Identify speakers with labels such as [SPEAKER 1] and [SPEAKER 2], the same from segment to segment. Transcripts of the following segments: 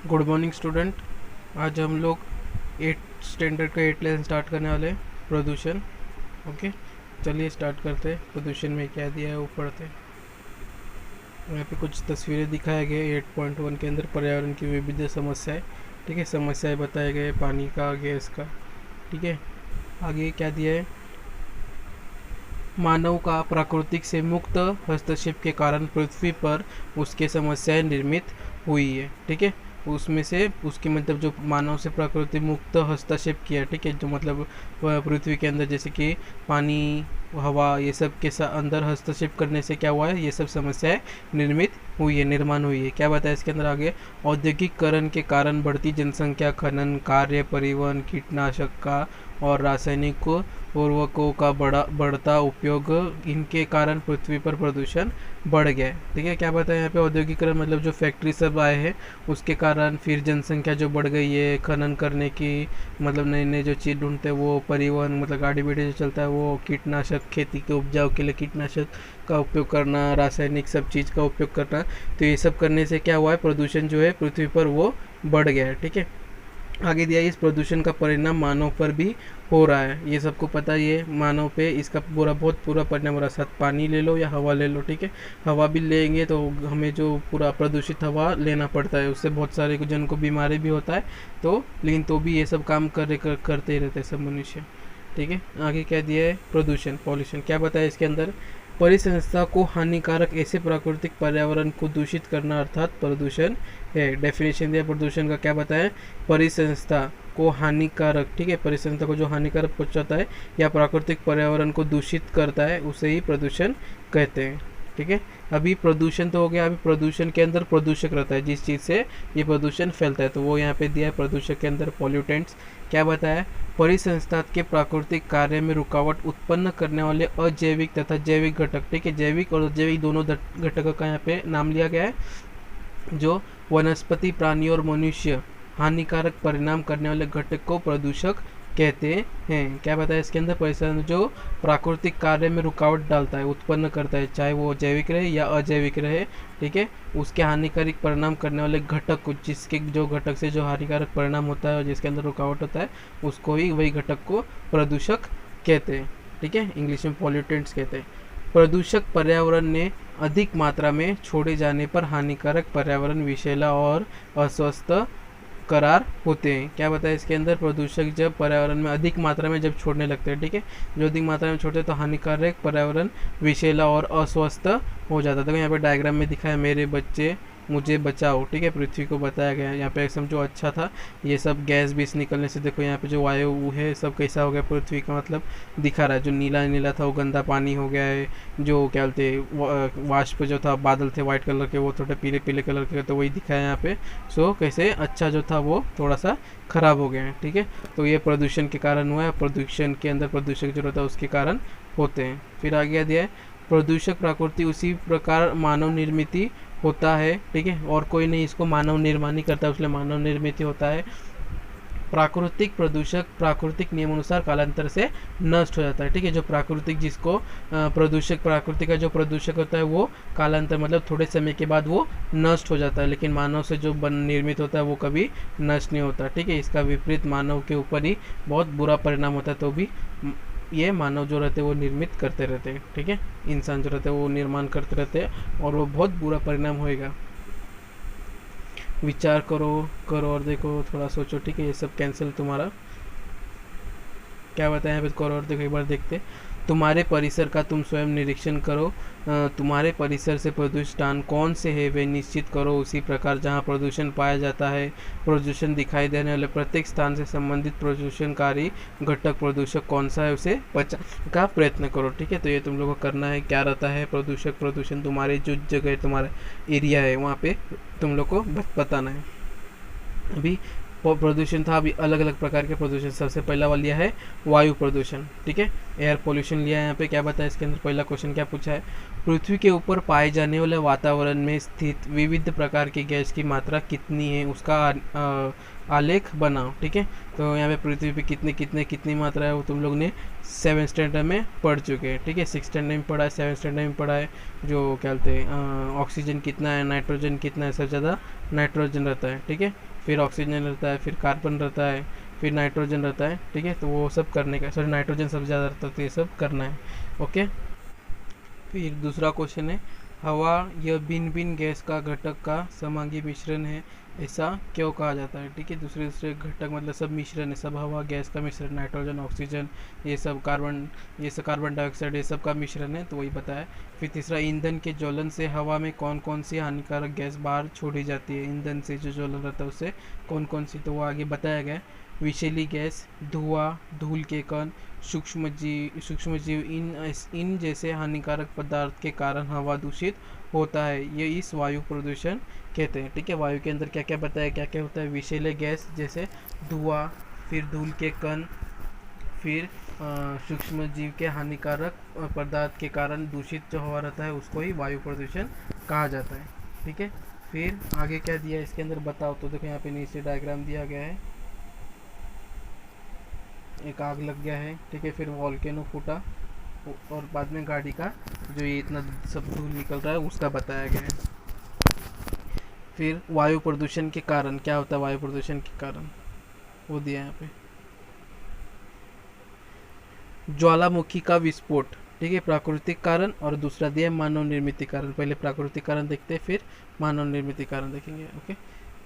[SPEAKER 1] Good morning student. आज हम लोग 8 स्टैंडर्ड का 8 लेसन स्टार्ट करने वाले हैं, प्रदूषण। ओके, चलिए स्टार्ट करते हैं। प्रदूषण में क्या दिया है वो पढ़ते हैं। यहाँ पे कुछ तस्वीरें दिखाए गए 8.1 के अंदर, पर्यावरण की विविध समस्याएं। ठीक है, समस्याएं बताए गए, पानी का, गैस का। ठीक है, आगे क्या दिया है, मानव का प्राकृतिक से मुक्त हस्तक्षेप के कारण पृथ्वी पर उसके समस्याएं निर्मित हुई है। ठीक है, उसमें से उसकी मतलब जो मानव से प्रकृति मुक्त हस्तक्षेप किया, ठीक है, जो मतलब पृथ्वी के अंदर जैसे कि पानी, हवा, ये सब के अंदर हस्तक्षेप करने से क्या हुआ है, ये सब समस्याएं निर्मित हुई है, निर्माण हुई है। क्या बताया इसके अंदर आगे, औद्योगिकरण के कारण बढ़ती जनसंख्या, खनन कार्य, परिवहन, कीटनाशक का और रासायनिक उर्वरकों का बढ़ता उपयोग, इनके कारण पृथ्वी पर प्रदूषण बढ़ गया है। ठीक है, क्या बताया यहाँ पे, औद्योगिकरण मतलब जो फैक्ट्री सब आए हैं उसके कारण, फिर जनसंख्या जो बढ़ गई है, खनन करने की मतलब नए नए जो चीज़ ढूंढते हैं वो, परिवहन मतलब गाड़ी बेड़ी जो चलता है वो, कीटनाशक, खेती के उपजाऊ के लिए कीटनाशक का उपयोग करना, रासायनिक सब चीज़ का उपयोग करना, तो ये सब करने से क्या हुआ है, प्रदूषण जो है पृथ्वी पर वो बढ़ गया है। ठीक है, आगे दिया, इस प्रदूषण का परिणाम मानव पर भी हो रहा है। ये सबको पता है, ये मानव पे इसका बहुत पूरा परिणाम हो रहा है। साथ पानी ले लो या हवा ले लो, ठीक है, हवा भी लेंगे तो हमें जो पूरा प्रदूषित हवा लेना पड़ता है, उससे बहुत सारे जन को बीमारी भी होता है। तो लेकिन तो भी ये सब काम करते ही रहते हैं सब मनुष्य। ठीक है, आगे क्या दिया है, प्रदूषण, पॉल्यूशन। क्या बताया इसके अंदर, परिसंस्था को हानिकारक ऐसे प्राकृतिक पर्यावरण को दूषित करना अर्थात प्रदूषण है। डेफिनेशन दिया प्रदूषण का, क्या बताया, परिसंस्था को हानिकारक, ठीक है, परिसंस्था को जो हानिकारक पहुंचाता है या प्राकृतिक पर्यावरण को दूषित करता है उसे ही प्रदूषण कहते हैं। ठीक है, अभी प्रदूषण तो हो गया, अभी प्रदूषण के अंदर प्रदूषक रहता है, जिस चीज़ से ये प्रदूषण फैलता है, तो वो यहाँ पे दिया है प्रदूषक के अंदर पॉल्यूटेंट्स। क्या बताया, परिसंस्था के प्राकृतिक कार्य में रुकावट उत्पन्न करने वाले अजैविक तथा जैविक घटक। ठीक है, जैविक और अजैविक दोनों घटकों का यहाँ पे नाम लिया गया है। जो वनस्पति, प्राणी और मनुष्य हानिकारक परिणाम करने वाले घटक को प्रदूषक कहते हैं। क्या बताया इसके अंदर, परिसर जो प्राकृतिक कार्य में रुकावट डालता है, उत्पन्न करता है, चाहे वो जैविक रहे या अजैविक रहे, ठीक है, उसके हानिकारक परिणाम करने वाले घटक, जिसके जो घटक से जो हानिकारक परिणाम होता है और जिसके अंदर रुकावट होता है, उसको ही, वही घटक को प्रदूषक कहते हैं। ठीक है, इंग्लिश में पॉल्यूटेंट्स कहते हैं। प्रदूषक पर्यावरण ने अधिक मात्रा में छोड़े जाने पर हानिकारक पर्यावरण विषैला और अस्वस्थ करार होते हैं। क्या बताया इसके अंदर, प्रदूषक जब पर्यावरण में अधिक मात्रा में जब छोड़ने लगते हैं, ठीक है, जो अधिक मात्रा में छोड़ते हैं तो हानिकारक पर्यावरण विषैला और अस्वस्थ हो जाता है। तो यहाँ पे डायग्राम में दिखाया, मेरे बच्चे मुझे बचाओ, ठीक है, पृथ्वी को बताया गया है। यहाँ पे समझो अच्छा था, ये सब गैस बीस निकलने से देखो यहाँ पे जो वायु है सब कैसा हो गया, पृथ्वी का मतलब दिखा रहा है, जो नीला नीला था वो गंदा पानी हो गया है, जो क्या बोलते वाष्प जो था, बादल थे व्हाइट कलर के, वो थोड़े पीले पीले कलर के, तो वही दिखाया यहाँ पे। सो कैसे अच्छा जो था वो थोड़ा सा खराब हो गया है। ठीक है, तो ये प्रदूषण के कारण हुआ है, प्रदूषण के अंदर प्रदूषक जो रहता है उसके कारण होते हैं। फिर आगे दिया है, प्रदूषक प्रकृति उसी प्रकार मानव निर्मित होता है। ठीक है, और कोई नहीं इसको मानव निर्माण ही करता है, इसलिए मानव निर्मित होता है। प्राकृतिक प्रदूषक प्राकृतिक नियमानुसार कालांतर से नष्ट हो जाता है। ठीक है, जो प्राकृतिक जिसको प्रदूषक, प्राकृतिक का जो प्रदूषक होता है वो कालांतर मतलब थोड़े समय के बाद वो नष्ट हो जाता है, लेकिन मानव से जो निर्मित होता है वो कभी नष्ट नहीं होता। ठीक है, इसका विपरीत मानव के ऊपर ही बहुत बुरा परिणाम होता है, तो भी ये मानव जो रहते हैं वो निर्मित करते रहते हैं। ठीक है, इंसान जो रहते हैं वो निर्माण करते रहते हैं और वो बहुत बुरा परिणाम होएगा। विचार करो और देखो, थोड़ा सोचो। ठीक है, ये सब कैंसिल तुम्हारा। क्या बताया यहाँ पे, करो और देखो, एक बार देखते। तुम्हारे परिसर का तुम स्वयं निरीक्षण करो। तुम्हारे परिसर से प्रदूषित स्थान कौन से है वे निश्चित करो। उसी प्रकार जहाँ प्रदूषण पाया जाता है, प्रदूषण दिखाई देने वाले प्रत्येक स्थान से संबंधित प्रदूषणकारी घटक प्रदूषक कौन सा है उसे बचाने का प्रयत्न करो। ठीक है, तो ये तुम लोगों को करना है। क्या रहता है प्रदूषक, प्रदूषण तुम्हारे जो जगह तुम्हारा एरिया है वहाँ पे तुम लोग को बताना है। अभी प्रदूषण था, अभी अलग अलग प्रकार के प्रदूषण। सबसे पहला वाला लिया है वायु प्रदूषण। ठीक है, एयर पोल्यूशन लिया है यहाँ पे। क्या बताया इसके अंदर, पहला क्वेश्चन क्या पूछा है, पृथ्वी के ऊपर पाए जाने वाले वातावरण में स्थित विविध प्रकार की गैस की मात्रा कितनी है उसका आलेख बनाओ। ठीक है, तो यहाँ पे पृथ्वी पे कितनी मात्रा है वो तुम लोग ने 7 स्टैंडर्ड में पढ़ चुके हैं। ठीक है, 6 स्टैंडर्ड में पढ़ा है, 7 स्टैंडर्ड में पढ़ा है। जो क्या बोलते हैं, ऑक्सीजन कितना है, नाइट्रोजन कितना है, सबसे ज़्यादा नाइट्रोजन रहता है। ठीक है, फिर ऑक्सीजन रहता है, फिर कार्बन रहता है, फिर नाइट्रोजन रहता है, ठीक है। तो वो सब करने का, सॉरी नाइट्रोजन सबसे ज़्यादा रहता है, तो ये सब करना है। ओके, फिर दूसरा क्वेश्चन है, हवा यह भिन्न भिन्न गैस का घटक का समांगी मिश्रण है, ऐसा क्यों कहा जाता है, ठीक है। दूसरे दूसरे घटक मतलब सब मिश्रण है, सब हवा गैस का मिश्रण, नाइट्रोजन ऑक्सीजन ये सब कार्बन डाइऑक्साइड ये सब का मिश्रण है, तो वही बताया। फिर तीसरा, ईंधन के ज्वलन से हवा में कौन कौन सी हानिकारक गैस बाहर छोड़ी जाती है, ईंधन से जो ज्वलन रहता है उससे कौन कौन सी, तो वो आगे बताया गया है। विषैली गैस, धुआं, धूल के कण, सूक्ष्मजीव इन जैसे हानिकारक पदार्थ के कारण हवा दूषित होता है, ये इस वायु प्रदूषण कहते हैं, ठीक है। वायु के अंदर क्या क्या बताया, क्या क्या होता है, विषैले गैस जैसे धुआं, फिर धूल के कण, फिर सूक्ष्म जीव के हानिकारक पदार्थ के कारण दूषित जो हवा रहता है उसको ही वायु प्रदूषण कहा जाता है, ठीक है। फिर आगे क्या दिया है इसके अंदर बताओ, तो देखो यहाँ पे नीचे डायग्राम दिया गया है, एक आग लग गया है, ठीक है, फिर वॉल्केनो फूटा और बाद में गाड़ी का जो ये इतना सब धूल निकल रहा है उसका बताया गया है। फिर वायु प्रदूषण के कारण क्या होता है, वायु प्रदूषण के कारण वो दिया है यहाँ पे, ज्वालामुखी का विस्फोट, ठीक है, प्राकृतिक कारण, और दूसरा दिया है मानव निर्मित कारण। पहले प्राकृतिक कारण देखते हैं, फिर मानव निर्मित कारण देखेंगे। ओके,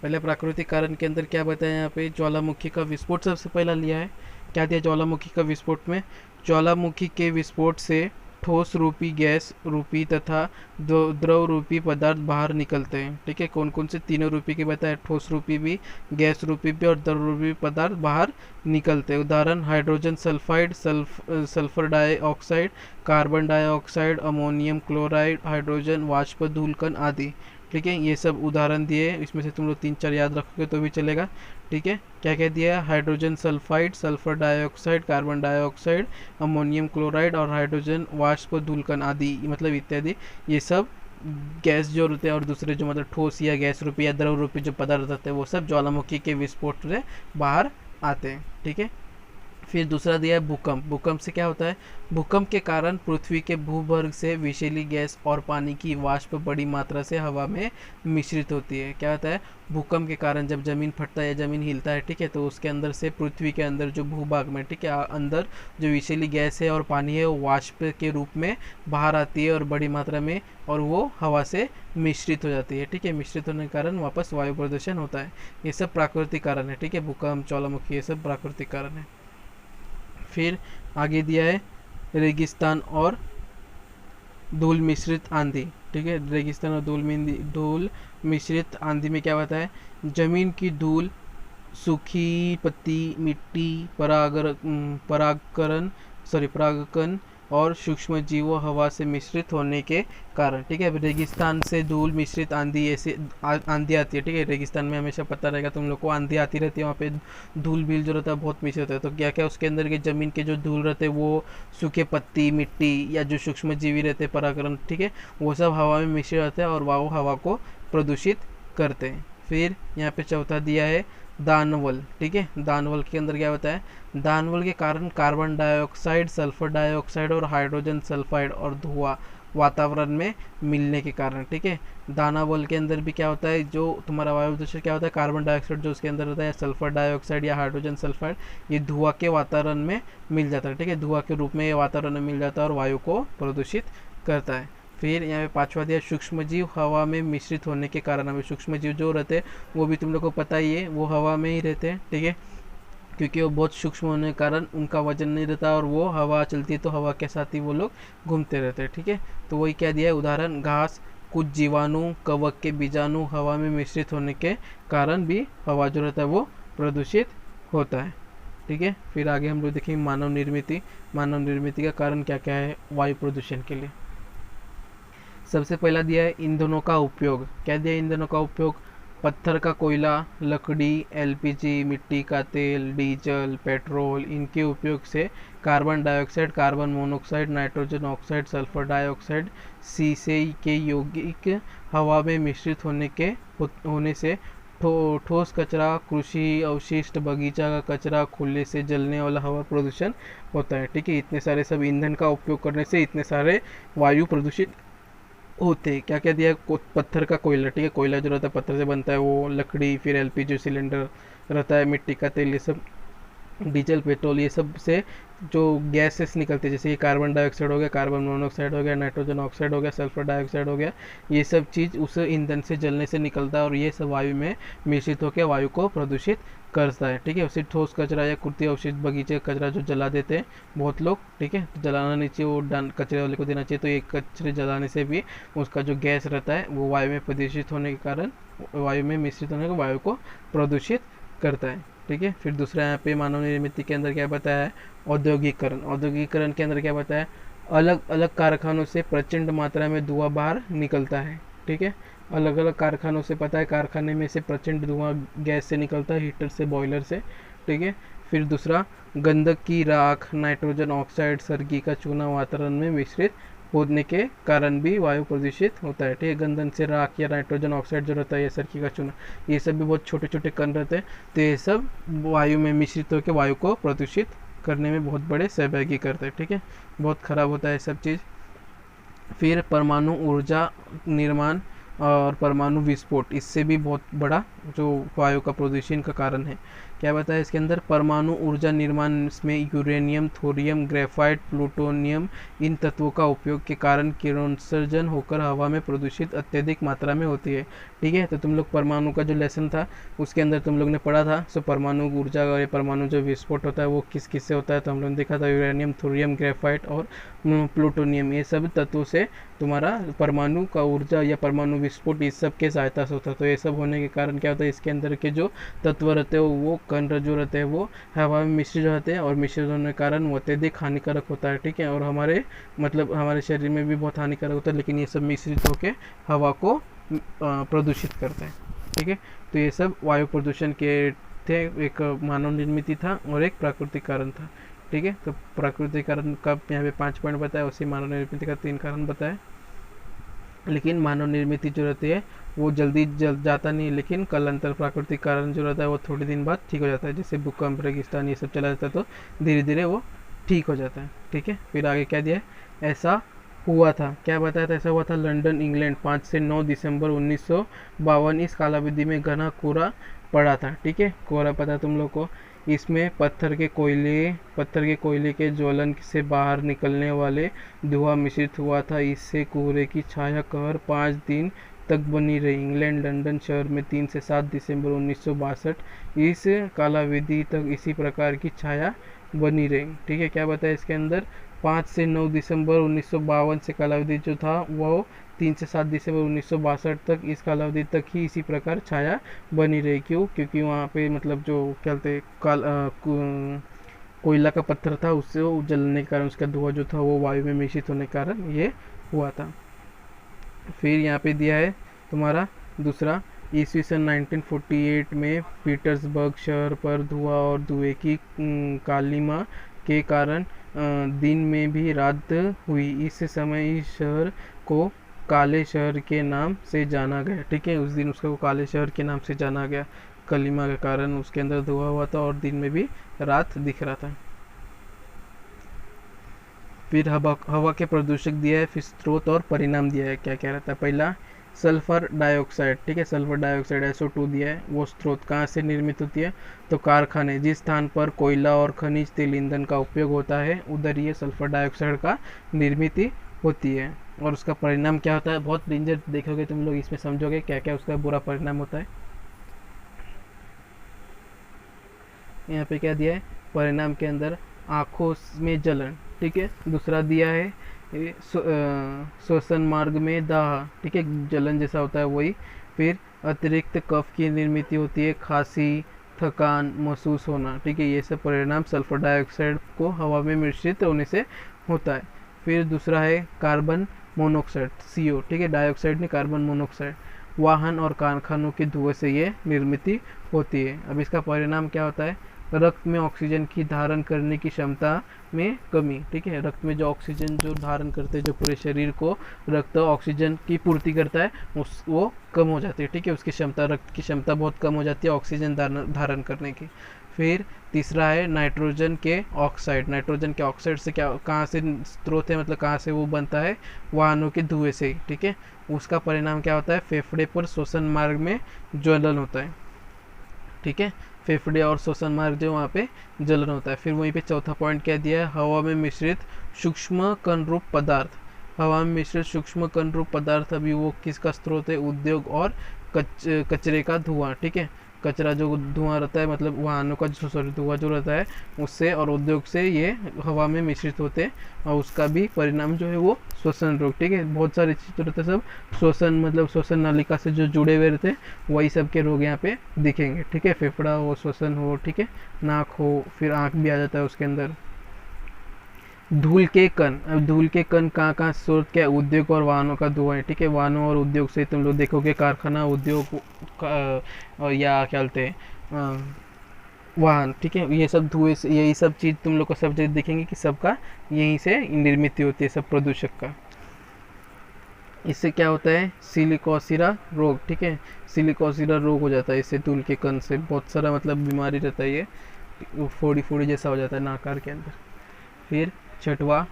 [SPEAKER 1] पहले प्राकृतिक कारण के अंदर क्या बताया यहाँ पे, ज्वालामुखी का विस्फोट सबसे पहला लिया है। क्या दिया ज्वालामुखी का विस्फोट में, ज्वालामुखी के विस्फोट से ठोस रूपी, गैस रूपी तथा द्रव रूपी पदार्थ बाहर निकलते हैं, ठीक है। कौन कौन से, तीनों रूपी के बताया, ठोस रूपी भी, गैस रूपी भी और द्रव रूपी पदार्थ बाहर निकलते हैं। उदाहरण, hydrogen sulphide, sulphur dioxide, carbon dioxide, ammonium chloride, hydrogen वाष्प, धूलकण आदि, ठीक है। ये सब उदाहरण दिए, इसमें से तुम लोग 3-4 याद रखोगे तो भी चलेगा, ठीक है। क्या क्या दिया है, hydrogen sulphide, sulphur dioxide, carbon dioxide, ammonium chloride और हाइड्रोजन वाष्प, धूलकण आदि, मतलब इत्यादि, ये सब गैस जो रहते हैं, और दूसरे जो मतलब ठोस या गैस रूपी या द्रव रूपी जो पदार्थ रहते हैं वो सब ज्वालामुखी के विस्फोट से बाहर आते हैं, ठीक है। फिर दूसरा दिया है भूकंप। भूकंप से क्या होता है, भूकंप के कारण पृथ्वी के भूभाग से विषैली गैस और पानी की वाष्प बड़ी मात्रा से हवा में मिश्रित होती है। क्या होता है, भूकंप के कारण जब जमीन फटता है या जमीन हिलता है, ठीक है, तो उसके अंदर से पृथ्वी के अंदर जो भूभाग में, ठीक है, अंदर जो विषैली गैस है और पानी है वो वाष्प के रूप में बाहर आती है और बड़ी मात्रा में, और वो हवा से मिश्रित हो जाती है, ठीक है। मिश्रित होने के कारण वापस वायु प्रदूषण होता है। ये सब प्राकृतिक कारण है, ठीक है, भूकंप, ज्वालामुखी ये सब प्राकृतिक कारण है। फिर आगे दिया है रेगिस्तान और धूल मिश्रित आंधी, ठीक है। रेगिस्तान और धूल मिश्रित आंधी में क्या होता है, जमीन की धूल, सूखी पत्ती, मिट्टी, परागकण और सूक्ष्म जीवों हवा से मिश्रित होने के कारण, ठीक है। रेगिस्तान से धूल मिश्रित आंधी, ऐसे आंधी आती है, ठीक है। रेगिस्तान में हमेशा पता रहेगा तुम लोग को, आंधी आती रहती है, वहाँ पे धूल बिल जो रहता है बहुत मिश्रित होता है। तो क्या क्या उसके अंदर के जमीन के जो धूल रहते हैं वो सूखे पत्ती, मिट्टी या जो सूक्ष्म जीवी रहते हैं परागकण, ठीक है, वो सब हवा में मिश्रित रहते हैं और वो हवा को प्रदूषित करते हैं। फिर यहाँ पे चौथा दिया है दानवल, ठीक है। दानवल के अंदर क्या होता है, दानवल के कारण कार्बन डाइऑक्साइड, सल्फर डाइऑक्साइड और हाइड्रोजन सल्फाइड और धुआं वातावरण में मिलने के कारण, ठीक है। दानवल के अंदर भी क्या होता है, जो तुम्हारा वायु प्रदूषण क्या होता है, कार्बन डाइऑक्साइड जो उसके अंदर रहता है, सल्फर डाइऑक्साइड या हाइड्रोजन सल्फाइड, ये धुआं के वातावरण में मिल जाता है, ठीक है। धुआं के रूप में ये वातावरण में मिल जाता है और वायु को प्रदूषित करता है। फिर यहाँ पे पांचवा दिया, सूक्ष्मजीव हवा में मिश्रित होने के कारण। हमें सूक्ष्मजीव जो रहते हैं वो भी तुम लोग को पता ही है, वो हवा में ही रहते हैं, ठीक है, क्योंकि वो बहुत सूक्ष्म होने के कारण उनका वजन नहीं रहता और वो हवा चलती है तो हवा के साथ ही वो लोग घूमते रहते हैं, ठीक है। तो वही क्या दिया है, उदाहरण, घास, कुछ जीवाणु, कवक के बीजाणु हवा में मिश्रित होने के कारण भी हवा जो रहता है वो प्रदूषित होता है, ठीक है। फिर आगे हम लोग देखेंगे मानव निर्मित। मानव निर्मित का कारण क्या क्या है वायु प्रदूषण के लिए। सबसे पहला दिया है ईंधनों का उपयोग। क्या दिया है, ईंधनों का उपयोग, पत्थर का कोयला, लकड़ी, एलपीजी, मिट्टी का तेल, डीजल, पेट्रोल, इनके उपयोग से carbon dioxide, carbon monoxide, nitrogen oxide, sulphur dioxide, सीसे के यौगिक हवा में मिश्रित होने से ठोस कचरा, कृषि अवशिष्ट, बगीचा का कचरा, खुले से जलने वाला हवा प्रदूषण होता है, ठीक है। इतने सारे सब ईंधन का उपयोग करने से इतने सारे वायु प्रदूषित होते हैं। क्या क्या दिया है? पत्थर का कोयला, ठीक है, कोयला जो रहता है पत्थर से बनता है वो, लकड़ी, फिर एलपीजी सिलेंडर रहता है, मिट्टी का तेल, ये सब, डीजल, पेट्रोल, ये सब से जो गैसेस निकलते हैं, जैसे कि कार्बन डाइऑक्साइड हो गया, कार्बन मोनोऑक्साइड हो गया, नाइट्रोजन ऑक्साइड हो गया, सल्फर डाइऑक्साइड हो गया, ये सब चीज़ उस ईंधन से जलने से निकलता है और ये सब वायु में मिश्रित होकर वायु को प्रदूषित करता है। ठीक है, उसे ठोस कचरा या कुर्ती अवशिष्ट, बगीचे का कचरा जो जला देते हैं बहुत लोग, ठीक है, तो जलाना नहीं चाहिए, वो कचरे वाले को देना चाहिए। तो ये कचरे जलाने से भी उसका जो गैस रहता है वो वायु में प्रदूषित होने के कारण, वायु में मिश्रित होने के वायु को प्रदूषित करता है। ठीक है, फिर दूसरा यहाँ पे मानव निर्मित के अंदर क्या बताया है? औद्योगिकरण। औद्योगिकरण के अंदर क्या बताया? अलग अलग कारखानों से प्रचंड मात्रा में धुआं बाहर निकलता है। ठीक है, अलग अलग कारखानों से, पता है, कारखाने में से प्रचंड धुआं गैस से निकलता है, हीटर से, बॉयलर से। ठीक है, फिर दूसरा, गंधक की राख, नाइट्रोजन ऑक्साइड, सर्गी का चूना वातावरण में मिश्रित होने के कारण भी वायु प्रदूषित होता है। ठीक है, गंधन से राख या नाइट्रोजन ऑक्साइड जो रहता है, ये सर्की का चूना, ये सब भी बहुत छोटे छोटे कण रहते हैं, तो ये सब वायु में मिश्रित होकर वायु को प्रदूषित करने में बहुत बड़े सहभागी करते हैं। ठीक है, बहुत खराब होता है सब चीज़। फिर परमाणु ऊर्जा निर्माण और परमाणु विस्फोट, इससे भी बहुत बड़ा जो वायु का प्रदूषण का कारण है। क्या बताया इसके अंदर? परमाणु ऊर्जा निर्माण में यूरेनियम, थोरियम, ग्रेफाइट, प्लूटोनियम, इन तत्वों का उपयोग के कारण किरणोत्सर्जन होकर हवा में प्रदूषित अत्यधिक मात्रा में होती है। ठीक है, तो तुम लोग परमाणु का जो लेसन था उसके अंदर तुम लोग ने पढ़ा था। सो परमाणु ऊर्जा और परमाणु जो विस्फोट होता है वो किस किस से होता है, तो हम लोगों ने देखा था यूरेनियम, थोरियम, ग्रेफाइट और प्लूटोनियम, ये सब तत्वों से तुम्हारा परमाणु का ऊर्जा या परमाणु विस्फोट इस सब के सहायता से होता है। तो ये सब होने के कारण क्या होता है, इसके अंदर के जो तत्व रहते हैं वो कण जो रहते हैं वो हवा में मिश्रित रहते हैं और मिश्रित होने के कारण वो अत्यधिक हानिकारक होता है। ठीक है, और हमारे मतलब हमारे शरीर में भी बहुत हानिकारक होता है, लेकिन ये सब मिश्रित होकर हवा को प्रदूषित करते हैं। ठीक है, तो ये सब वायु प्रदूषण के थे, एक मानव निर्मित था और एक प्राकृतिक कारण था। ठीक है, तो प्राकृतिक कारण का यहाँ पे 5 पॉइंट बताया, उसी मानव निर्मित का 3 कारण बताया। लेकिन मानव निर्मित जो रहती है वो जल्दी जल जाता नहीं, लेकिन कल अंतर प्राकृतिक कारण जो रहता है वो थोड़े दिन बाद ठीक हो जाता है, जैसे भूकंप, रेगिस्तान, ये सब चला जाता है तो धीरे धीरे वो ठीक हो जाता है। ठीक है, फिर आगे क्या दिया है? ऐसा हुआ था, क्या बताया था? ऐसा हुआ था लंदन, इंग्लैंड, 5 से 9 दिसंबर 1952। इस कालावधि में घना कोहरा पड़ा था। ठीक है, कोहरा पता तुम लोग को, इसमें पत्थर के कोयले के ज्वलन से बाहर निकलने वाले धुआं मिश्रित हुआ था। इससे कोहरे की छाया कहर 5 दिन तक बनी रही। इंग्लैंड, लंदन शहर में 3 से 7 दिसंबर 1962 इस कालावधि तक इसी प्रकार की छाया बनी रही। ठीक है, क्या बताया इसके अंदर? 5 से 9 दिसंबर 1952 से कालावधि जो था वो 3 से 7 दिसंबर 1962 तक, इस कालावधि तक ही इसी प्रकार छाया बनी रही। क्यों? क्योंकि वहाँ पे मतलब जो क्या कहते कोयला का पत्थर था, उससे जलने के कारण उसका धुआं जो था वो वायु में मिश्रित होने के कारण ये हुआ था। फिर यहाँ पे दिया है तुम्हारा दूसरा, ईस्वी सन 1948 में पीटर्सबर्ग शहर पर धुआं और धुएं की कालिमा के कारण दिन में भी रात हुई। इस समय इस शहर को काले शहर के नाम से जाना गया। ठीक है, उस दिन उसको काले शहर के नाम से जाना गया, कलिमा के कारण उसके अंदर धुआं हुआ था और दिन में भी रात दिख रहा था। फिर हवा के प्रदूषक दिया है, फिर स्रोत और परिणाम दिया है। क्या क्या रहता है? पहला, सल्फर डाइऑक्साइड। ठीक है, सल्फर डाइऑक्साइड SO2 दिया है। वो स्रोत कहाँ से निर्मित होती है? तो कारखाने, जिस स्थान पर कोयला और खनिज तेल ईंधन का उपयोग होता है उधर ये सल्फर डाइऑक्साइड का निर्मित होती है। और उसका परिणाम क्या होता है? बहुत डेंजर देखोगे तुम लोग, इसमें समझोगे क्या क्या उसका बुरा परिणाम होता है। यहाँ पे क्या दिया है परिणाम के अंदर? आँखों में जलन। ठीक है, दूसरा दिया है श्वसन मार्ग में दाह। ठीक है, जलन जैसा होता है वही। फिर अतिरिक्त कफ की निर्मित होती है, खांसी, थकान महसूस होना। ठीक है, ये सब परिणाम सल्फर डाइऑक्साइड को हवा में मिश्रित होने से होता है। फिर दूसरा है कार्बन मोनोऑक्साइड, CO। ठीक है, डाइऑक्साइड नहीं, कार्बन मोनोऑक्साइड। वाहन और कारखानों के धुएं से ये निर्मित होती है। अब इसका परिणाम क्या होता है? रक्त में ऑक्सीजन की धारण करने की क्षमता में कमी। ठीक है, रक्त में जो ऑक्सीजन जो धारण करते हैं, जो पूरे शरीर को रक्त ऑक्सीजन की पूर्ति करता है, वो कम हो जाती है। ठीक है, उसकी क्षमता, रक्त की क्षमता बहुत कम हो जाती है ऑक्सीजन धारण करने की। फिर तीसरा है नाइट्रोजन के ऑक्साइड। नाइट्रोजन के ऑक्साइड से क्या कहाँ से स्रोत है, मतलब कहाँ से वो बनता है, वाहनों के धुएं से, ठीक है। उसका परिणाम क्या होता है, फेफड़े पर श्वसन मार्ग में ज्वलन होता है, ठीक है। फेफड़े और श्वसन मार्ग जो वहाँ पे जलन होता है। फिर वहीं पे चौथा पॉइंट क्या दिया है, हवा में मिश्रित सूक्ष्म कण रूप पदार्थ। हवा में मिश्रित सूक्ष्म कण रूप पदार्थ अभी वो किसका स्रोत है, उद्योग और कचरे का धुआं, ठीक है। कचरा जो धुआं रहता है, मतलब वाहनों का जो सॉरी धुआं जो रहता है उससे और उद्योग से ये हवा में मिश्रित होते हैं, और उसका भी परिणाम जो है वो श्वसन रोग, ठीक है। बहुत सारे चीज़ तो रहते हैं, सब श्वसन मतलब श्वसन नालिका से जो जुड़े हुए रहते हैं वही सब के रोग यहाँ पे दिखेंगे, ठीक है। फेफड़ा हो, श्वसन हो, ठीक है, नाक हो, फिर आँख भी आ जाता है उसके अंदर। धूल के कण, अब धूल के कण कहाँ कहाँ स्रोत क्या है, उद्योग और वाहनों का धुआं है, ठीक है। वाहनों और उद्योग से तुम लोग देखोगे कारखाना, उद्योग या क्या बोलते हैं वाहन, ठीक है, ये सब धुएं से, यही सब चीज़ तुम लोग को सब जगह देखेंगे कि सबका यहीं से निर्मित होती है सब प्रदूषक का। इससे क्या होता है, सिलिकोसिरा रोग, ठीक है। सिलिकोसिरा रोग हो जाता है इससे, धूल के कण से बहुत सारा मतलब बीमारी रहता है, ये फोड़ी फोड़ी जैसा हो जाता है नाकार के अंदर। फिर छठवा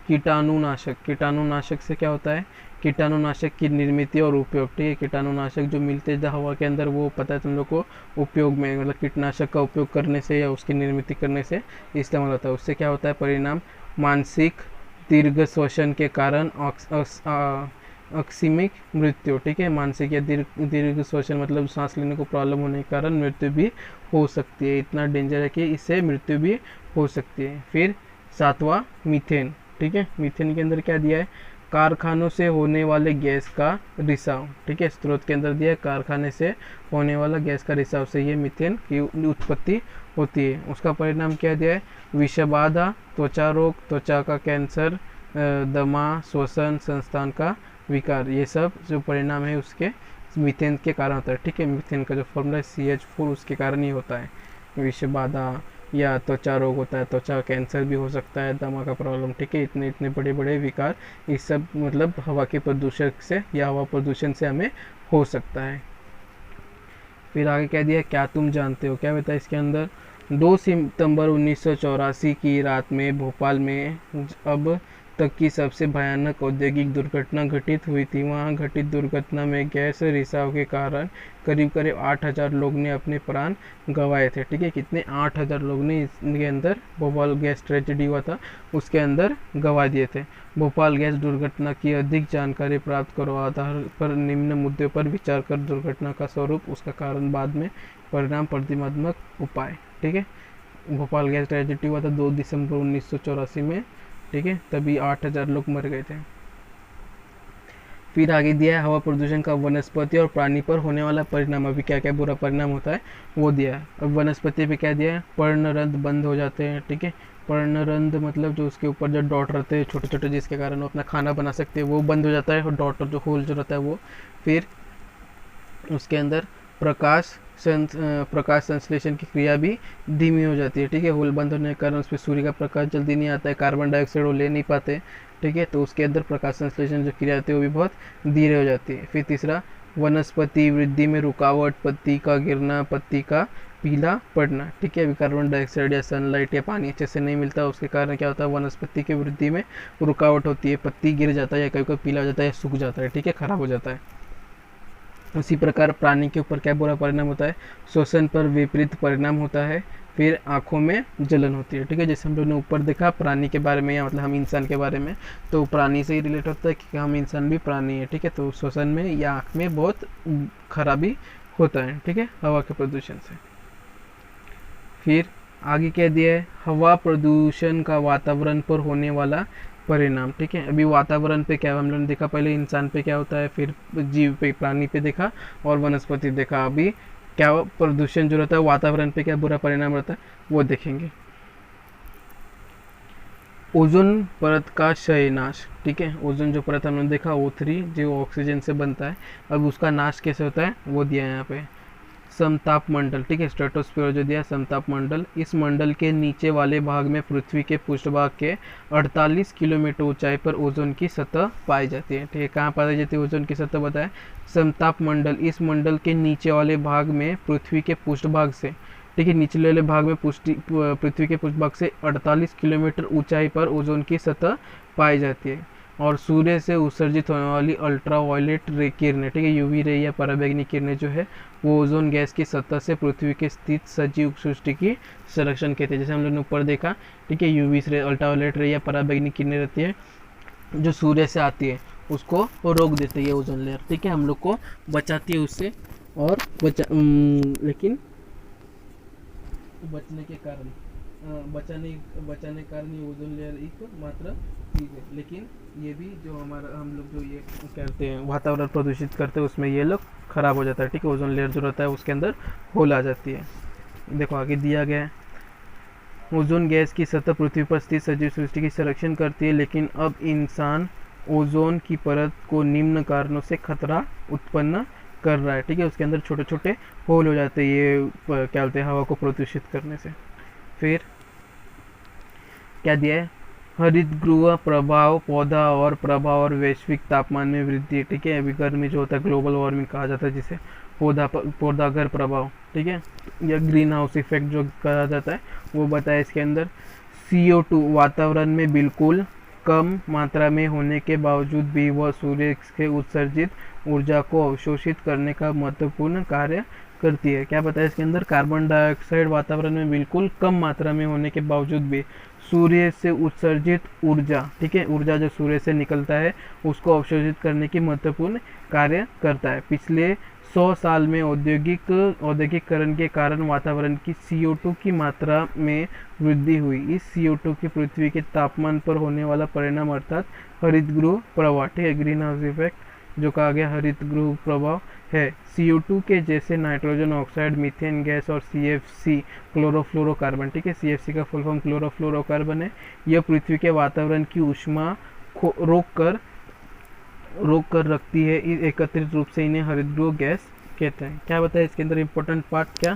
[SPEAKER 1] कीटाणुनाशक। कीटाणुनाशक से क्या होता है, कीटाणुनाशक की निर्मित और उपयोग, ठीक है। कीटाणुनाशक जो मिलते हैं हवा के अंदर वो पता है तुम लोग को उपयोग में, मतलब कीटनाशक का उपयोग करने से या उसकी निर्मित करने से इस्तेमाल होता है। उससे क्या होता है परिणाम, मानसिक दीर्घ श्वसन के कारण अक्सीमिक मृत्यु, ठीक है। मानसिक या दीर्घ श्वसन मतलब सांस लेने को प्रॉब्लम होने के कारण मृत्यु भी हो सकती है। इतना डेंजर है कि इससे मृत्यु भी हो सकती है। फिर सातवां मीथेन, ठीक है। मीथेन के अंदर क्या दिया है, कारखानों से होने वाले गैस का रिसाव, ठीक है। स्रोत के अंदर दिया है कारखाने से होने वाला गैस का रिसाव से ये मीथेन की उत्पत्ति होती है। उसका परिणाम क्या दिया है, विषबाधा, त्वचा रोग, त्वचा का कैंसर, दमा, श्वसन संस्थान का विकार, ये सब जो परिणाम है उसके मीथेन के कारण होता है, ठीक है। मीथेन का जो फॉर्मूला है CH4 उसके कारण ही होता है। विषबाधा या त्वचा रोग होता है, त्वचा कैंसर भी हो सकता है, दमा का प्रॉब्लम, ठीक है। इतने इतने बड़े बड़े विकार इस सब मतलब हवा के प्रदूषण से या हवा प्रदूषण से हमें हो सकता है। फिर आगे कह दिया, क्या तुम जानते हो, क्या बताया इसके अंदर, 2 सितंबर 1984 की रात में भोपाल में अब तक की सबसे भयानक औद्योगिक दुर्घटना घटित हुई थी। वहां घटित दुर्घटना में गैस रिसाव के कारण करीब करीब 8000 लोग ने अपने प्राण गंवाए थे, ठीक है। कितने, 8000 लोग ने इसके अंदर भोपाल गैस ट्रेजेडी हुआ था उसके अंदर गंवा दिए थे। भोपाल गैस दुर्घटना की अधिक जानकारी प्राप्त करो, आधार पर निम्न मुद्दों पर विचार कर दुर्घटना का स्वरूप, उसका कारण, बाद में परिणाम, प्रतिमात्मक उपाय, ठीक है। भोपाल गैस ट्रेजेडी हुआ था 2 दिसंबर 1984 में, ठीक है। तभी 8000 लोग मर गए थे। फिर आगे दिया है हवा प्रदूषण का वनस्पति और प्राणी पर होने वाला परिणाम, अभी क्या क्या बुरा परिणाम होता है वो दिया है। अब वनस्पति पे क्या दिया है, पर्णरंध्र बंद हो जाते हैं, ठीक है। पर्णरंध्र मतलब जो उसके ऊपर जो डॉट रहते हैं छोटे छोटे, जिसके कारण वो अपना खाना बना सकते हैं, वो बंद हो जाता है, और डॉट जो होल जो रहता है वो। फिर उसके अंदर प्रकाश संश्लेषण की क्रिया भी धीमी हो जाती है, ठीक है। होल बंद होने के कारण उस पर सूर्य का प्रकाश जल्दी नहीं आता है, कार्बन डाइऑक्साइड वो ले नहीं पाते, ठीक है। तो उसके अंदर प्रकाश संश्लेषण जो क्रिया होती है वो भी बहुत धीरे हो जाती है। फिर तीसरा, वनस्पति वृद्धि में रुकावट, पत्ती का गिरना, पत्ती का पीला पड़ना, ठीक है। अभी कार्बन डाइऑक्साइड या सनलाइट या पानी अच्छे से नहीं मिलता, उसके कारण क्या होता है, वनस्पति की वृद्धि में रुकावट होती है, पत्ती गिर जाता है या कभी कभी पीला हो जाता है या सूख जाता है, ठीक है, खराब हो जाता है। उसी प्रकार प्राणी के ऊपर क्या बुरा परिणाम होता है, श्वसन पर विपरीत परिणाम होता है। फिर आँखों में जलन होती है, ठीक है। जैसे हम लोगों ने ऊपर देखा प्राणी के बारे में, या मतलब हम इंसान के बारे में, तो प्राणी से ही रिलेट होता है कि हम इंसान भी प्राणी है, ठीक है। तो श्वसन में या आँख में बहुत खराबी होता है, ठीक है, हवा के प्रदूषण से। फिर आगे क्या दिया है, हवा प्रदूषण का वातावरण पर होने वाला परिणाम, ठीक है। अभी वातावरण पे क्या हम लोगों ने देखा, पहले इंसान पे क्या होता है, फिर जीव पे, प्राणी पे देखा, और वनस्पति देखा। अभी क्या प्रदूषण जो रहता है वातावरण पे क्या बुरा परिणाम रहता है वो देखेंगे। ओजोन परत का क्षयनाश, ठीक है। ओजोन जो परत हमने देखा O3 जो ऑक्सीजन से बनता है, अब उसका नाश कैसे होता है वो दिया है यहाँ पे। समताप मंडल, ठीक है, स्ट्रेटोस्फीयर जो दिया समताप मंडल, इस मंडल के नीचे वाले भाग में पृथ्वी के पृष्ठभाग के 48 किलोमीटर ऊंचाई पर ओजोन की सतह पाई जाती है, ठीक है। कहाँ पाई जाती है ओजोन की सतह बताए, समताप मंडल, इस मंडल के नीचे वाले भाग में पृथ्वी के पृष्ठभाग से ठीक है। निचले वाले भाग में पृथ्वी के पृष्ठभाग से 48 किलोमीटर ऊंचाई पर ओजोन की सतह पाई जाती है। और सूर्य से उत्सर्जित होने वाली अल्ट्रावायलेट किरणें, ठीक है, यूवी रे या पराबैंगनी किरणें जो है वो ओजोन गैस की सतह से पृथ्वी के स्थित सजीव सृष्टि की संरक्षण कहते हैं। जैसे हम लोग ने ऊपर देखा, ठीक है, यूवी रे, अल्ट्रावायलेट रे या पराबैंगनी किरणें रहती है जो सूर्य से आती है, उसको वो रोक देती है ओजोन लेयर, ठीक है, हम लोग को बचाती है उससे। और लेकिन बचने के कारण बचाने के कारण ये ओजोन लेयर एक मात्र चीज़ है। लेकिन ये भी जो हमारा हम लोग जो ये करते हैं वातावरण प्रदूषित करते हैं उसमें ये लोग खराब हो जाता है, ठीक है। ओजोन लेयर जो रहता है उसके अंदर होल आ जाती है। देखो आगे दिया गया है, ओजोन गैस की सतह पृथ्वी पर स्थित सजीव सृष्टि की संरक्षण करती है, लेकिन अब इंसान ओजोन की परत को निम्न कारणों से खतरा उत्पन्न कर रहा है, ठीक है। उसके अंदर छोटे छोटे होल हो जाते हैं ये क्या बोलते हैं हवा को प्रदूषित करने से। फिर क्या दिया है, हरित गृह प्रभाव, पौधा और प्रभाव और वैश्विक तापमान में वृद्धि, ठीक है। अभी गर्मी जो होता है ग्लोबल वार्मिंग कहा जाता है, जिसे पौधागर प्रभाव, ठीक है, या ग्रीन हाउस इफेक्ट जो कहा जाता है वो बताया इसके अंदर। CO2 वातावरण में बिल्कुल कम मात्रा में होने के बावजूद भी वह सूर्य के उत्सर्जित ऊर्जा को अवशोषित करने का महत्वपूर्ण कार्य करती है। क्या बताया इसके अंदर, कार्बन डाइऑक्साइड वातावरण में बिल्कुल कम मात्रा में होने के बावजूद भी सूर्य से उत्सर्जित ऊर्जा, ठीक है, ऊर्जा जो सूर्य से निकलता है उसको अवशोषित करने की महत्वपूर्ण कार्य करता है। पिछले 100 साल में औद्योगिकरण के कारण वातावरण की CO2 की मात्रा में वृद्धि हुई। इस CO2 की पृथ्वी के तापमान पर होने वाला परिणाम अर्थात हरितगृह प्रभाव, ठीक है, ग्रीन हाउस इफेक्ट जो कहा गया हरितगृह प्रभाव है। CO2 के जैसे नाइट्रोजन ऑक्साइड, मीथेन गैस और CFC क्लोरोफ्लोरोकार्बन, ठीक है, CFC का फुल फॉर्म क्लोरोफ्लोरोकार्बन है। यह पृथ्वी के वातावरण की ऊष्मा को रोक कर रखती है। एकत्रित रूप से इन्हें हरितगृह गैस कहते हैं। क्या बताया इसके अंदर इम्पोर्टेंट पार्ट क्या,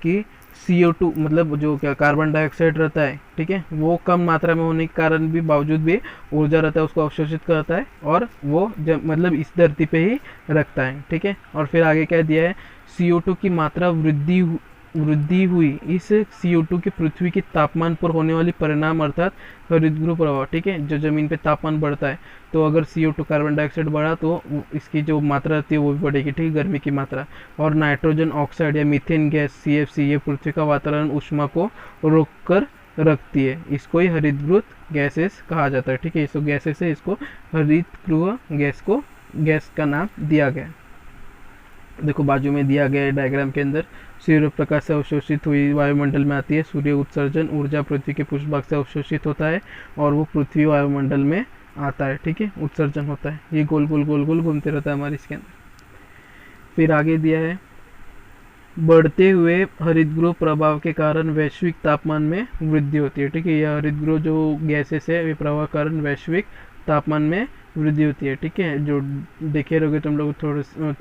[SPEAKER 1] कि CO2 मतलब जो क्या कार्बन डाइऑक्साइड रहता है, ठीक है, वो कम मात्रा में होने के कारण भी बावजूद भी ऊर्जा रहता है उसको अवशोषित करता है और वो जब मतलब इस धरती पे ही रखता है, ठीक है। और फिर आगे क्या दिया है, CO2 की मात्रा वृद्धि हुई। इस CO2 की पृथ्वी के तापमान पर होने वाली परिणाम अर्थात हरितगृह प्रभाव, ठीक है, जो जमीन पे तापमान बढ़ता है तो अगर CO2 कार्बन डाइऑक्साइड बढ़ा तो इसकी जो मात्रा रहती है वो भी बढ़ेगी, ठीक है, गर्मी की मात्रा। और नाइट्रोजन ऑक्साइड या मीथेन गैस CFC ये पृथ्वी का वातावरण ऊष्मा को रोक कर रखती है। इसको ही हरितगृह गैसेस कहा जाता है, ठीक है। इसको गैसेस है, इसको हरितगृह गैस का नाम दिया गया। देखो बाजू में दिया गया है डायग्राम के अंदर, सूर्य प्रकाश से अवशोषित हुई वायुमंडल में आती है। सूर्य उत्सर्जन ऊर्जा पृथ्वी के पृष्ठभाग से अवशोषित होता है और वो पृथ्वी वायुमंडल में आता है, ठीक है, उत्सर्जन होता है। ये गोल गोल गोल गोल घूमते रहता है हमारे इसके अंदर। फिर आगे दिया है, बढ़ते हुए हरितगृह प्रभाव के कारण वैश्विक तापमान में वृद्धि होती है, ठीक है। यह हरितगृह जो गैसेस है वे प्रभाव के कारण वैश्विक तापमान में वृद्धि होती है, ठीक है। जो देखे रहोगे तुम लोग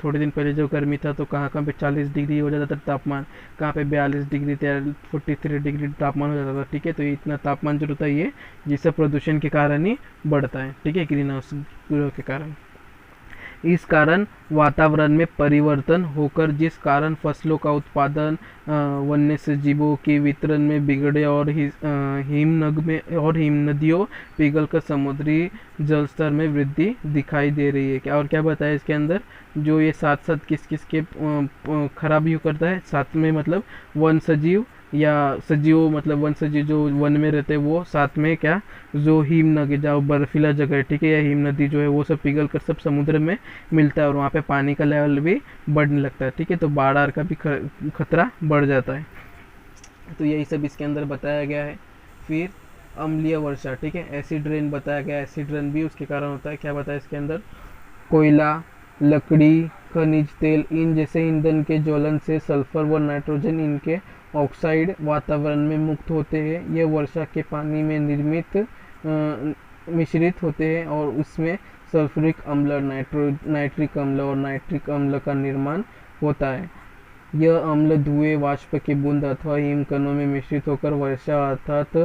[SPEAKER 1] थोड़े दिन पहले जो गर्मी था तो कहाँ पे 40 डिग्री हो जाता था तापमान, कहाँ पे 42 डिग्री 43 डिग्री तापमान हो जाता था, ठीक है। तो ये इतना तापमान जो होता है ये जिससे प्रदूषण के कारण ही बढ़ता है, ठीक है, ग्रीन हाउस के कारण। इस कारण वातावरण में परिवर्तन होकर जिस कारण फसलों का उत्पादन, वन्य सजीवों के वितरण में बिगड़े और हिमनदियों पिघलकर समुद्री जल स्तर में वृद्धि दिखाई दे रही है। क्या और क्या बताया इसके अंदर, जो ये साथ साथ किस किस के खराबी करता है, साथ में मतलब वन सजीव या सजीव मतलब वन सजीव जो वन में रहते हैं वो, साथ में क्या जो हिम नदी जो बर्फीला जगह है, ठीक है, या हिम नदी जो है वो सब पिघल कर सब समुद्र में मिलता है और वहाँ पे पानी का लेवल भी बढ़ने लगता है, ठीक है। तो बाढ़ आर का भी खतरा बढ़ जाता है। तो यही सब इसके अंदर बताया गया है। फिर अम्लीय वर्षा, ठीक है, एसिड रेन बताया गया। एसिड रेन भी उसके कारण होता है। क्या बताया इसके अंदर, कोयला, लकड़ी, खनिज तेल इन जैसे ईंधन के ज्वलन से सल्फर व नाइट्रोजन इनके ऑक्साइड वातावरण में मुक्त होते हैं। ये वर्षा के पानी में मिश्रित होते हैं और उसमें सल्फ्यूरिक अम्ल, नाइट्रिक अम्ल और नाइट्रिक अम्ल का निर्माण होता है। यह अम्ल धुएं, वाष्प की बूंद अथवा हिमकणों में मिश्रित होकर वर्षा अर्थात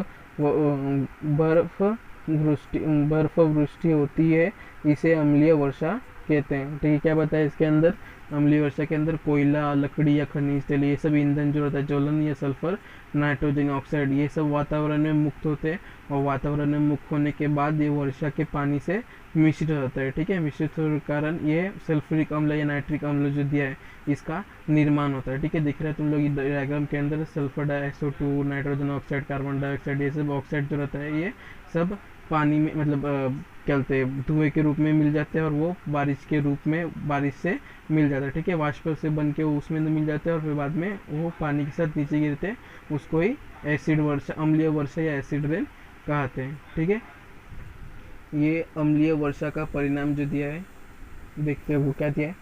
[SPEAKER 1] बर्फ वृष्टि होती है। इसे अम्लीय वर्षा कहते हैं, ठीक है। क्या बताया इसके अंदर, अम्लीय वर्षा के अंदर कोयला, लकड़ी या खनिज तेल, ये सब ईंधन जो रहता है, ज्वलन या सल्फर, नाइट्रोजन ऑक्साइड, ये सब वातावरण में मुक्त होते हैं और वातावरण में मुक्त होने के बाद ये वर्षा के पानी से मिश्रित होता है। ठीक है, मिश्रित होने के कारण ये सल्फ्यूरिक अम्ल या नाइट्रिक अम्ल जो दिया है इसका निर्माण होता है। ठीक है, दिख रहा है तुम लोग डायग्राम के अंदर sulphur dioxide, nitrogen oxide, carbon dioxide, ये सब ऑक्साइड जो रहता है ये सब पानी में मतलब क्या बोलते हैं धुएं के रूप में मिल जाते हैं और वो बारिश के रूप में बारिश से मिल जाता है। ठीक है, वाष्प से बन के उसमें मिल जाते हैं और फिर बाद में वो पानी के साथ नीचे गिरते हैं, उसको ही एसिड वर्षा, अम्लीय वर्षा या एसिड रेन कहते हैं। ठीक है, ये अम्लीय वर्षा का परिणाम जो दिया है देखते हैं वो क्या दिया है।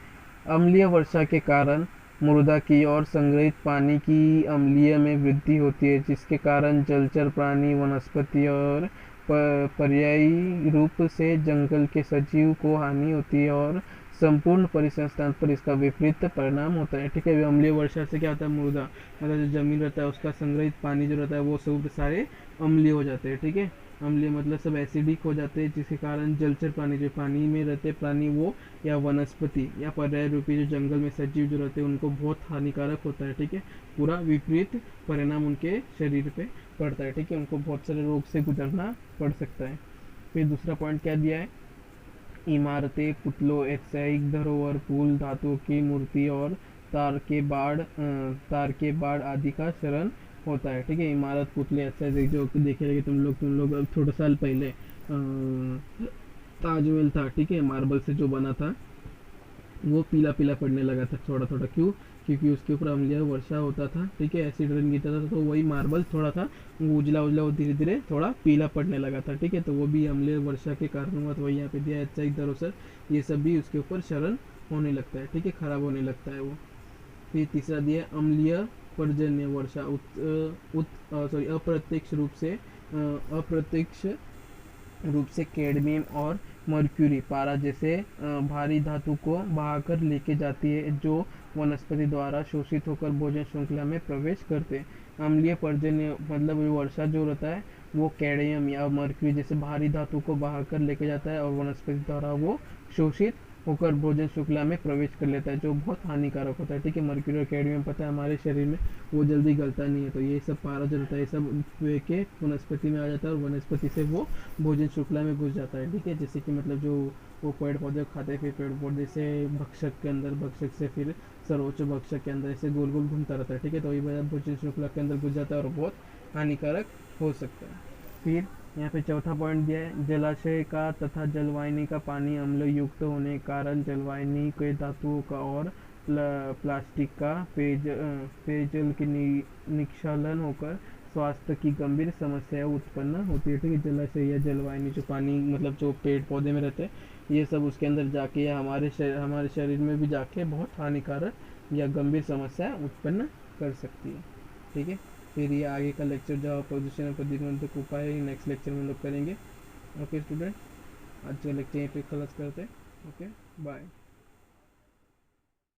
[SPEAKER 1] अम्लीय वर्षा के कारण मृदा की ओर संग्रहित पानी की अम्लीय में वृद्धि होती है, जिसके कारण जलचर प्राणी, वनस्पति और पर्यायी रूप से जंगल के सजीव को हानि होती है और संपूर्ण परिसंस्थान पर इसका विपरीत परिणाम होता है। ठीक है, अम्लीय वर्षा से क्या होता है, मृदा मतलब जो जमीन रहता है उसका संग्रहित पानी जो रहता है वो सब सारे अम्लीय हो जाते हैं। ठीक है, अम्लीय मतलब सब एसिडिक हो जाते हैं, जिसके कारण जलचर प्राणी जो पानी में रहते प्राणी वो या वनस्पति या पर्याय रूपी जो जंगल में सजीव जो रहते हैं उनको बहुत हानिकारक होता है। ठीक है, पूरा विपरीत परिणाम उनके शरीर पे पड़ता है। ठीक है, उनको बहुत सारे रोग से गुजरना पड़ सकता है। फिर दूसरा पॉइंट क्या दिया है, इमारतें, पुतलों, ऐतिहासिक धरोहर, पुल, धातुओं की मूर्ति और तार के बाढ़ आदि का क्षरण होता है। ठीक है, इमारत, पुतले, ऐतिहासिक जो देखे तुम लोग अब थोड़ा साल पहले ताजमहल था, ठीक है, मार्बल से जो बना था वो पीला पीला पड़ने लगा था थोड़ा थोड़ा। क्यों? क्योंकि उसके ऊपर अम्लीय वर्षा होता था। ठीक है, एसिड रेन गिरता था तो वही मार्बल थोड़ा था वो उजला उजला वो धीरे धीरे थोड़ा पीला पड़ने लगा था। ठीक है, तो वो भी अम्लीय वर्षा के कारण हुआ। तो वही यहाँ पे दिया ऐतिहासिक धरोहर, ये सब भी उसके ऊपर क्षरण होने लगता है। ठीक है, खराब होने लगता है वो। फिर तीसरा दिया अम्लीय पर्जन्य वर्षा, अप्रत्यक्ष रूप से कैडमियम और मर्क्यूरी, पारा जैसे भारी धातु को बहाकर लेके जाती है, जो वनस्पति द्वारा शोषित होकर भोजन श्रृंखला में प्रवेश करते हैं। अम्लीय पर्जन्य मतलब वर्षा जो रहता है वो कैडमियम या मर्क्यूरी जैसे भारी धातु को बहाकर लेके जाता है और वनस्पति द्वारा वो शोषित होकर भोजन श्रृंखला में प्रवेश कर लेता है, जो बहुत हानिकारक होता है। ठीक है, मर्क्यूरी और कैडमियम पता है हमारे शरीर में वो जल्दी गलता नहीं है, तो ये सब पारा जो रहता है ये सब के वनस्पति में आ जाता है और वनस्पति से वो भोजन श्रृंखला में घुस जाता है। ठीक है, जैसे कि मतलब जो वो पेड़ पौधे खाते हैं, फिर पेड़ पौधे से भक्षक के अंदर, भक्षक से फिर सर्वोच्च भक्षक के अंदर ऐसे गोल गोल घूमता रहता है। ठीक है, तो वही वजह भोजन श्रृंखला के अंदर घुस जाता है और बहुत हानिकारक हो सकता है। फिर यहाँ पे चौथा पॉइंट दिया है, जलाशय का तथा जलवाहिनी का पानी अम्ल युक्त होने के कारण जलवाहिनी के धातुओं का और प्लास्टिक का पेयजल के निक्षालन होकर स्वास्थ्य की गंभीर समस्या उत्पन्न होती है। ठीक है, जलाशय या जलवाहिनी जो पानी मतलब जो पेड़ पौधे में रहते हैं ये सब उसके अंदर जाके या हमारे शरीर में भी जाके बहुत हानिकारक या गंभीर समस्या उत्पन्न कर सकती है। ठीक है, फिर ये आगे का लेक्चर जो प्रदूषण और प्रतिबंधक उपाय नेक्स्ट लेक्चर में हम लोग करेंगे। ओके स्टूडेंट, आज का लेक्चर यहीं पे खलास करते हैं। Okay, bye.